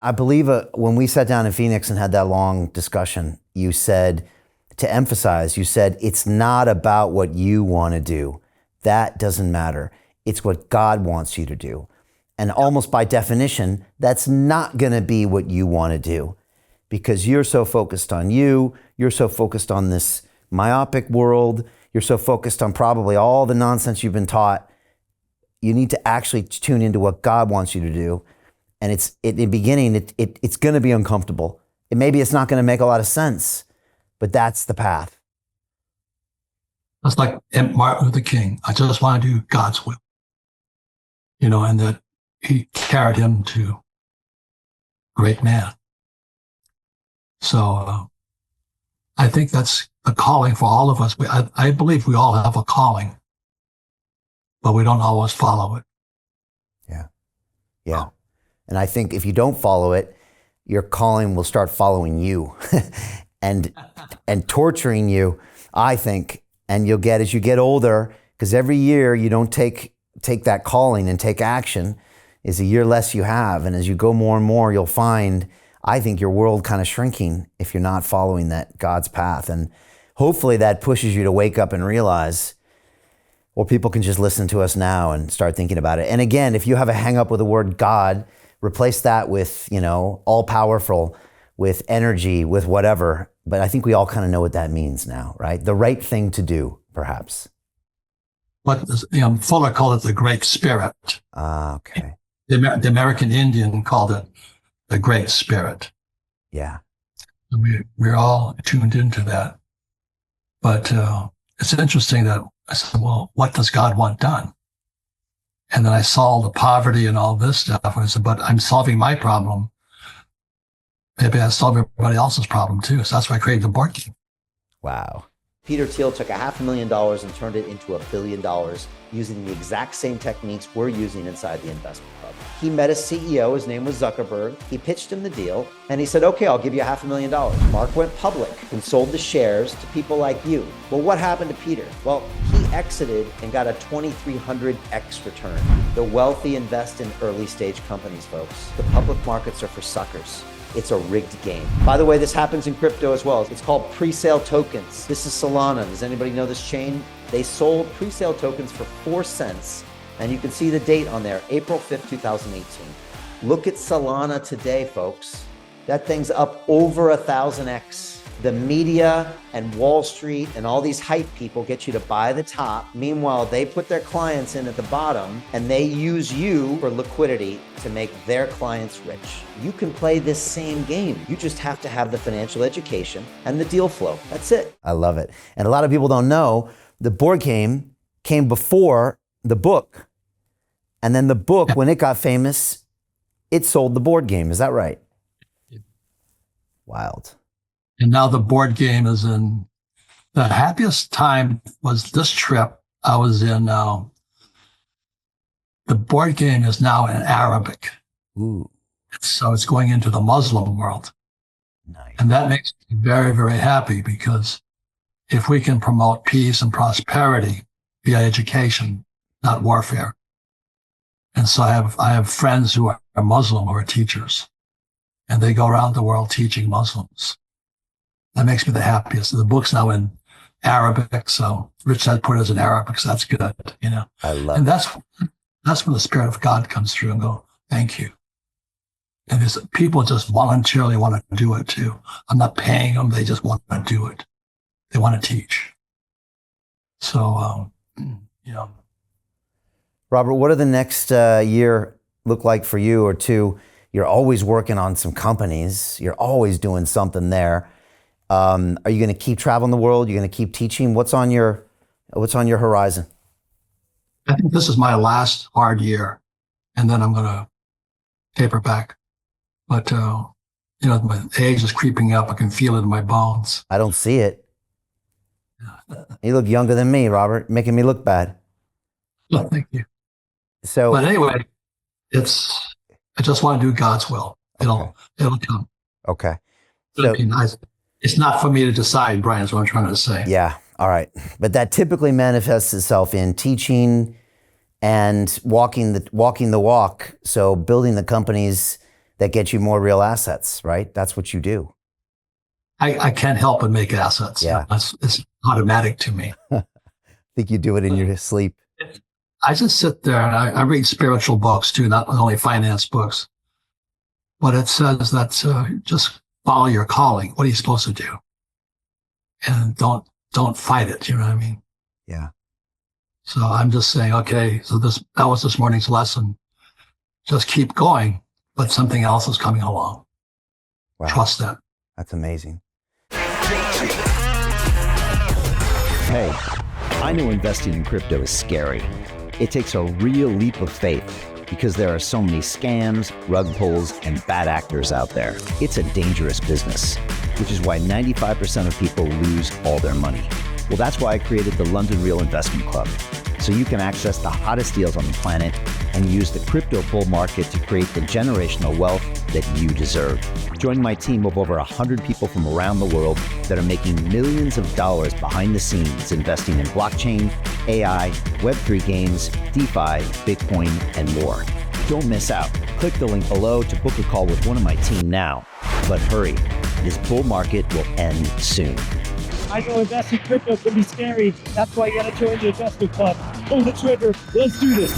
I believe when we sat down in Phoenix and had that long discussion, you said, to emphasize, you said, it's not about what you want to do. That doesn't matter. It's what God wants you to do. And almost by definition, that's not going to be what you want to do because you're so focused on you. You're so focused on this myopic world. You're so focused on probably all the nonsense you've been taught. You need to actually tune into what God wants you to do. And in the beginning, it's going to be uncomfortable. Maybe it's not going to make a lot of sense, but that's the path. That's like Martin Luther King. I just want to do God's will. And that he carried him to great man. So I think that's a calling for all of us. I believe we all have a calling, but we don't always follow it. Yeah. And I think if you don't follow it, your calling will start following you and torturing you, I think. And you'll get, as you get older, because every year you don't take that calling and take action, is a year less you have. And as you go more and more, you'll find, I think, your world kind of shrinking if you're not following that God's path. And hopefully that pushes you to wake up and realize, well, people can just listen to us now and start thinking about it. And again, if you have a hang up with the word God, replace that with, all powerful, with energy, with whatever. But I think we all kind of know what that means now, right? The right thing to do, perhaps. What Fuller called it the Great Spirit. Okay. The American Indian called it the Great Spirit. Yeah. We're all tuned into that. But it's interesting that I said, well, what does God want done? And then I saw the poverty and all this stuff. And I said, but I'm solving my problem. Maybe I solve everybody else's problem too. So that's why I created the board game. Wow. Peter Thiel took $500,000 and turned it into $1 billion using the exact same techniques we're using inside the investment club. He met a CEO, his name was Zuckerberg. He pitched him the deal and he said, okay, I'll give you $500,000. Mark went public and sold the shares to people like you. Well, what happened to Peter? Well, he exited and got a 2,300x return. The wealthy invest in early stage companies, folks. The public markets are for suckers. It's a rigged game. By the way, this happens in crypto as well. It's called pre-sale tokens. This is Solana. Does anybody know this chain? They sold pre-sale tokens for 4 cents. And you can see the date on there, April 5th, 2018. Look at Solana today, folks. That thing's up over 1,000x. The media and Wall Street and all these hype people get you to buy the top. Meanwhile, they put their clients in at the bottom and they use you for liquidity to make their clients rich. You can play this same game. You just have to have the financial education and the deal flow. That's it. I love it. And a lot of people don't know the board game came before the book. And then the book, when it got famous, it sold the board game. Is that right? Wild. And now the board game is in. The happiest time was this trip I was in. The board game is now in Arabic. Ooh. So it's going into the Muslim world. Nice. And that makes me very, very happy because if we can promote peace and prosperity via education, not warfare. And so I have friends who are Muslim who are teachers, and they go around the world teaching Muslims. That makes me the happiest. The book's now in Arabic, so Rich had put it as in Arabic, so that's good, I love and it. that's when the Spirit of God comes through and go, thank you. And there's people just voluntarily want to do it too. I'm not paying them; they just want to do it. They want to teach. So, Robert, what do the next year look like for you or two? You're always working on some companies. You're always doing something there. Are you going to keep traveling the world? You're going to keep teaching? What's on your horizon? I think this is my last hard year, and then I'm going to taper back. But my age is creeping up. I can feel it in my bones. I don't see it. You look younger than me, Robert, making me look bad. Well, thank you. So, but anyway, I just want to do God's will. It'll come. Okay. So, it's not for me to decide, Brian, is what I'm trying to say. Yeah. All right. But that typically manifests itself in teaching and walking the walk. So building the companies that get you more real assets, right? That's what you do. I can't help but make assets. Yeah. It's automatic to me. I think you do it in your sleep. I just sit there and I read spiritual books too, not only finance books. But it says that just follow your calling. What are you supposed to do? And don't fight it. You know what I mean? Yeah. So I'm just saying, okay, so that was this morning's lesson. Just keep going, but something else is coming along. Wow. Trust that. That's amazing. Hey, I know investing in crypto is scary. It takes a real leap of faith because there are so many scams, rug pulls, and bad actors out there. It's a dangerous business, which is why 95% of people lose all their money. Well, that's why I created the London Real Investment Club, so you can access the hottest deals on the planet and use the crypto bull market to create the generational wealth that you deserve. Join my team of over 100 people from around the world that are making millions of dollars behind the scenes investing in blockchain, AI, Web3 games, DeFi, Bitcoin, and more. Don't miss out. Click the link below to book a call with one of my team now. But hurry, this bull market will end soon. I know investing in crypto can be scary. That's why you gotta join the investment club. Pull the trigger. Let's do this.